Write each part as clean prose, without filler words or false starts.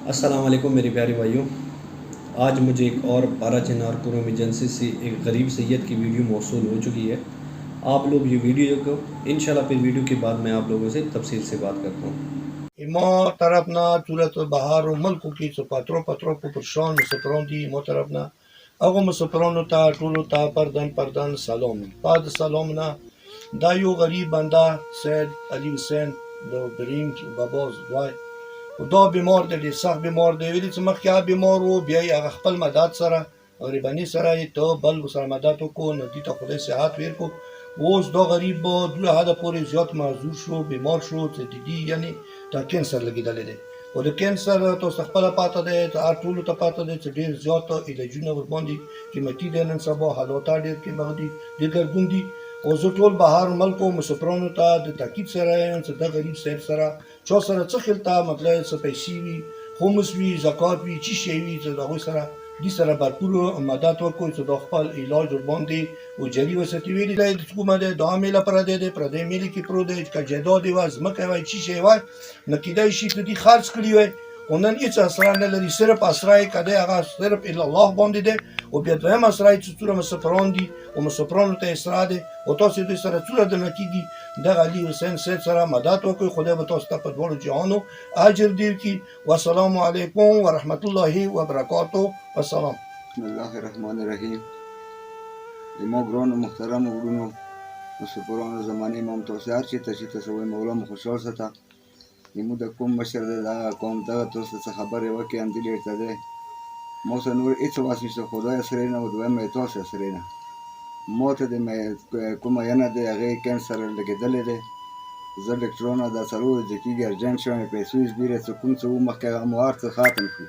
अस्सलाम वालेकुम मेरे प्यारे भाइयों। आज मुझे एक और 12 चिनार कुरुम एजेंसी से एक गरीब सैयद की वीडियो मौसूल हो चुकी है। आप लोग ये वीडियो को इंशाल्लाह फिर वीडियो के बाद मैं आप लोगों से तफसील से बात करता हूँ। इमो तरफना तुरत बहार मल्कु की पत्रो पत्रो को पुरशान मुसफरों दी इमो तरफना अगो मुसफरों ता टूलो ता परदन परदन सलोम बाद सलोमना दायो गरीब बंदा सैद अली हुसैन दो بریم باباز وای دا بیمار دی سخت بیمار دی ویلي چې مخکې هغه بیمار و بیا یې هغه خپل مدد سره غریباني سره یې ته بل سره مدد وکړو نو دې ته خدای صحت ورکړو اوس دا غریب دوه حده پورې زیات معذور شو بیمار شو چې دې یعنی دا کینسر لګېدلی دی او د کینسر تاسو خپله پاته دی هر ټولو ته پاته دی چې ډېر زیات علاجونه ورباندې قیمتي دی نن سبا حالات ډېر قیمت دي ډېر ګردون دي او زه ټول بهر ملکو مسافرانو ته د تاکید سره یم چې دا غریب صاحب سره چا سره څه خلته مطلب څه پیسې وي خمس وي زکات وي څه شی وي چې د هغوی سره دې سره بھرپور مدد وکړو چې د خپل علاج ورباندې او جاري وساتي ویلي دی چې کومه دی دا میله پردی دی پردی میلې کې پروت دی که جایداد وه ځمکه وای څه شی وای نو کیدای شي چې دې خرڅ کړي وای او نن هېڅ اسرار نه لري صرف اسرار یې که دی هغه صرف الا الله باندې دی او بیا دویم اسرار چې څومره مسافران دي او مسافرانو ته اسرار دی او تاسو دوی سره څومره درنه کېږي دغه علي حسین صاحب سره مدد وکړئ خدای به تاسو ته په دواړو جهانو اجر ډېر کړي والسلام علیکم ورحمت الله وبرکاتو والسلام. بسم الله الرحمن الرحیم. زما ګرانو محترمو وروڼو مسافرانو زمانې امام توسعه چې تاسو وایي مولا مو خوشحال ساته زموږ د کوم مشر دی دغه قوم دغه تاسو څه خبرې وکړې همدې ډېر دی ما سره نور هېڅ واس نشته خدای سره نه او دویم یې تاسو سره نه ما ته د کومه ینه دی هغې کینسر لګېدلی دی زه ډاکټرانو دا څلور ورځې کېږي ارجنټ شوم پیسو یې زبېرې څه کوم څه و مخکې هغه مو هر څه ختم کړو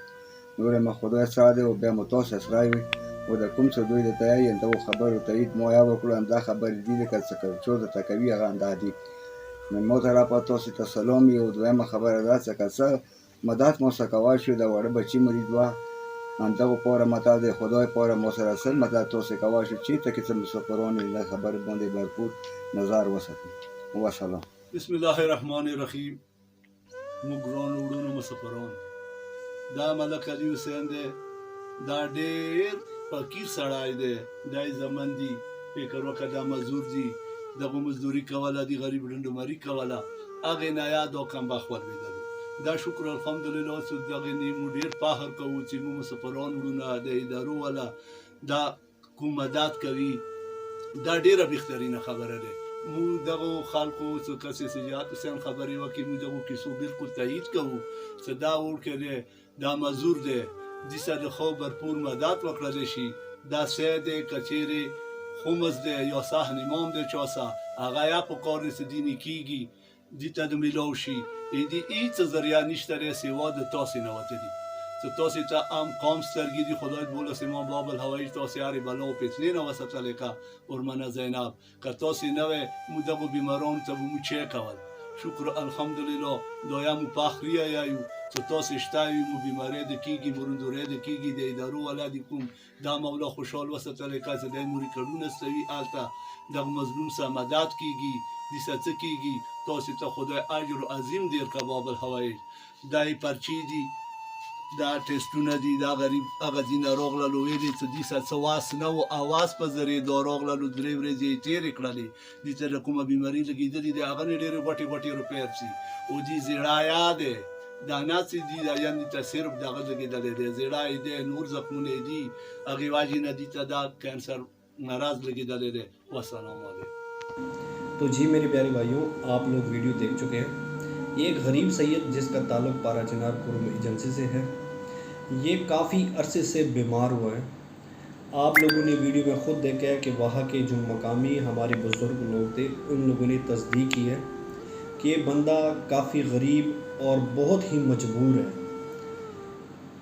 نور یې مه خدای سره دی او بیا مو تاسو اسرار وي او د کوم څه دوی درته یایي دغو خبرو تایید ما یا وکړو همدا خبرې دي لکه څه څو درته کوي هغه همدا دي نو ما طرفه تاسو ته سلام وي او دویمه خبره دا چې که څه مدد ما سره کوای شو د واړه بچي مرید وه همدغو پاره مته د خدای پاره ما سره سل مدد تاسو کوای شو چېرته کې څه مسافران د خبرې باندې بھرپور نظر وساتي وسلام. بسم الله الرحمن الرحیم. موږ ګرانو وروڼو مسافران دا ملک علي حسین دی دا ډېر فقیر سړی دی دا یې زمن دي فکر وکړه دا مزدور دي دغه مزدوري کوله د غریب ډنډمري کوله هغې نه یاد او کمبخت ولوېدلو دا شکر الحمدلله اوس دغې نه موږ ډېر فخر کوو چې موږ مسافران وروڼه د ادارو والا دا کوم مدد کوي دا ډېره بهترینه خبره ده موږ دغو خلکو څه کسې سجاد حسین خبرې وکړي موږ دغو کیسو بالکل تایید کوو چې دا وړکی دی دا مزدور دی دې سره د خو بھرپور مدد وکړلی شي دا سی دی که چیرې خمس دی یا صحن امام دی چا څه هغه یا په کار نه څه دیني کېږي دې ته د میلاو شي دې هېڅ ذریعه نشته دی سوا د تاسې نه وته دي چې تاسې ته هم قام سترګې دي خدای بولس امام باب الهوایج تاسې هرې بلا و فتنې نه وساتلې که ورمنه زینب که تاسې نه وی موږ دغو بیمارانو ته به موږ چی کول شکر الحمدلله دا یا مو فخریه یایو چې تاسې شته وي مو بیمارۍ د کېږي مرندورۍ د کېږي د ادارو والا د کوم دا مولا خوشحال وساتلی که چې دی مو ریکارډونه ستوي هلته دغه مظلوم سره مدد کېږي دې سره څه کېږي تاسې ته خدای اجر عظیم دیر که باب الهوایج دا یې پرچې دي دا ټیسټونه دي دا غریب هغه ځینه راغللو ویلې چې دې سره څه واس نه و اواز په ذریعې دا راغللو 3 ورځې یې تېرې کړلې دې ته د کومه بیماري لګېدلې دی هغه نه ډېرې غوټې غوټې روپۍ شي او دې زړایا دی دا ناسې دي دا یعنې ته صرف دغه لګېدلی دی زړه یې دی نور زخمونه یې دي هغې وجې نه دې ته دا کینسر مرض لګېدلی دی والسلام علیکم. तो जी मेरे प्यारे भाइयों आप लोग वीडियो देख चुके हैं एक गरीब सैयद जिसका ताल्लुक़ 12 चिनार कुरुम एजेंसी से है ये काफ़ी अरसे से बीमार हुआ है। आप लोगों ने वीडियो में ख़ुद देखा है कि वहाँ के जो मकामी हमारे बुज़ुर्ग लोग थे उन लोगों ने तस्दीक की है कि ये बंदा काफ़ी गरीब और बहुत ही मजबूर है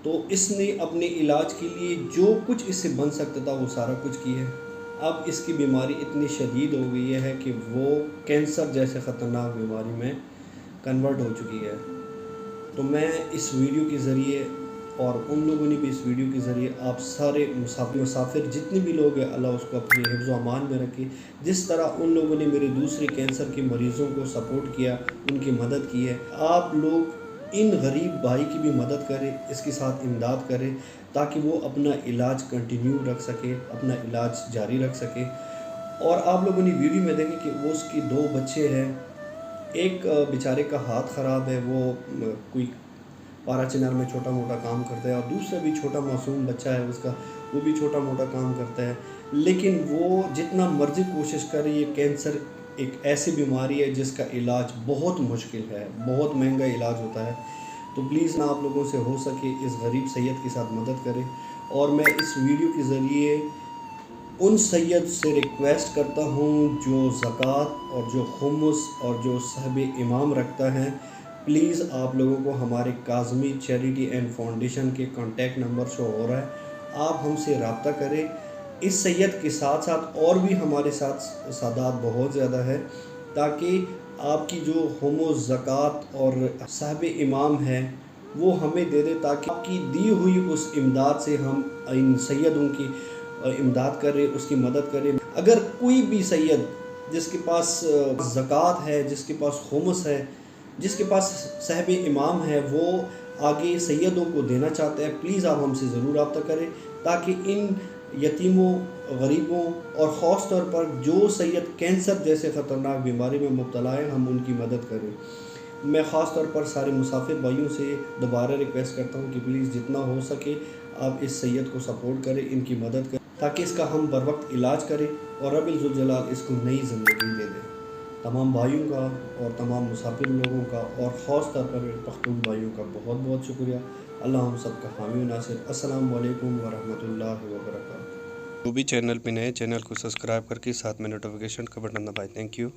तो इसने अपने इलाज के लिए जो कुछ इससे बन सकता था वो सारा कुछ किया है। अब इसकी बीमारी इतनी शदीद हो गई है कि वो कैंसर जैसे ख़तरनाक बीमारी में कन्वर्ट हो चुकी है। तो मैं इस वीडियो के ज़रिए और उन लोगों ने भी इस वीडियो के ज़रिए आप सारे मुसाफिर जितने भी लोग हैं अल्लाह उसको अपने हिफ्ज़ व अमान में रखे। जिस तरह उन लोगों ने मेरे दूसरे कैंसर के मरीज़ों को सपोर्ट किया उनकी मदद की है आप लोग ان غریب بھائی کی بھی مدد کرے، اس کے ساتھ امداد کرے تاکہ وہ اپنا علاج کنٹینیو رکھ سکے، اپنا علاج جاری رکھ سکے۔ اور آپ لوگوں نے ویڈیو میں دیکھیں کہ وہ اس کی 2 بچے ہیں، ایک بیچارے کا ہاتھ خراب ہے، وہ کوئی پارا چنار میں چھوٹا موٹا کام کرتا ہے، اور دوسرا بھی چھوٹا معصوم بچہ ہے اس کا، وہ بھی چھوٹا موٹا کام کرتا ہے، لیکن وہ جتنا مرضی کوشش کرے، یہ کینسر ایک ایسی بیماری ہے جس کا علاج بہت مشکل ہے، بہت مہنگا علاج ہوتا ہے۔ تو پلیز نہ آپ لوگوں سے ہو سکے اس غریب سید کے ساتھ مدد کریں، اور میں اس ویڈیو کے ذریعے ان سید سے ریکویسٹ کرتا ہوں جو زکوٰۃ اور جو خمس اور جو صحب امام رکھتا ہے، پلیز آپ لوگوں کو ہمارے کاظمی چیریٹی اینڈ فاؤنڈیشن کے کانٹیکٹ نمبر شو ہو رہا ہے، آپ ہم سے رابطہ کریں۔ اس سید کے ساتھ ساتھ اور بھی ہمارے ساتھ سادات بہت زیادہ ہے، تاکہ آپ کی جو خمس، زکوٰۃ اور صحب امام ہے وہ ہمیں دے دے، تاکہ آپ کی دی ہوئی اس امداد سے ہم ان سیدوں کی امداد کریں، اس کی مدد کریں۔ اگر کوئی بھی سید جس کے پاس زکوٰۃ ہے، جس کے پاس خمس ہے، جس کے پاس صحب امام ہے، وہ آگے سیدوں کو دینا چاہتا ہے، پلیز آپ ہم سے ضرور رابطہ کریں، تاکہ ان یتیموں، غریبوں اور خاص طور پر جو سید کینسر جیسے خطرناک بیماری میں مبتلا ہیں، ہم ان کی مدد کریں۔ میں خاص طور پر سارے مسافر بھائیوں سے دوبارہ ریکویسٹ کرتا ہوں کہ پلیز جتنا ہو سکے آپ اس سید کو سپورٹ کریں، ان کی مدد کریں، تاکہ اس کا ہم بر وقت علاج کریں اور رب الذوالجلال اس کو نئی زندگی دے دیں۔ تمام بھائیوں کا اور تمام مسافر لوگوں کا اور خاص طور پر پختون بھائیوں کا بہت بہت شکریہ۔ اللہ ہم سب کا حامی و ناصر۔ السلام علیکم ورحمۃ اللہ وبرکاتہ۔ جو بھی چینل پہ نئے، چینل کو سبسکرائب کر کے ساتھ میں نوٹیفیکیشن کا بٹن دبائیں۔ تھینک یو۔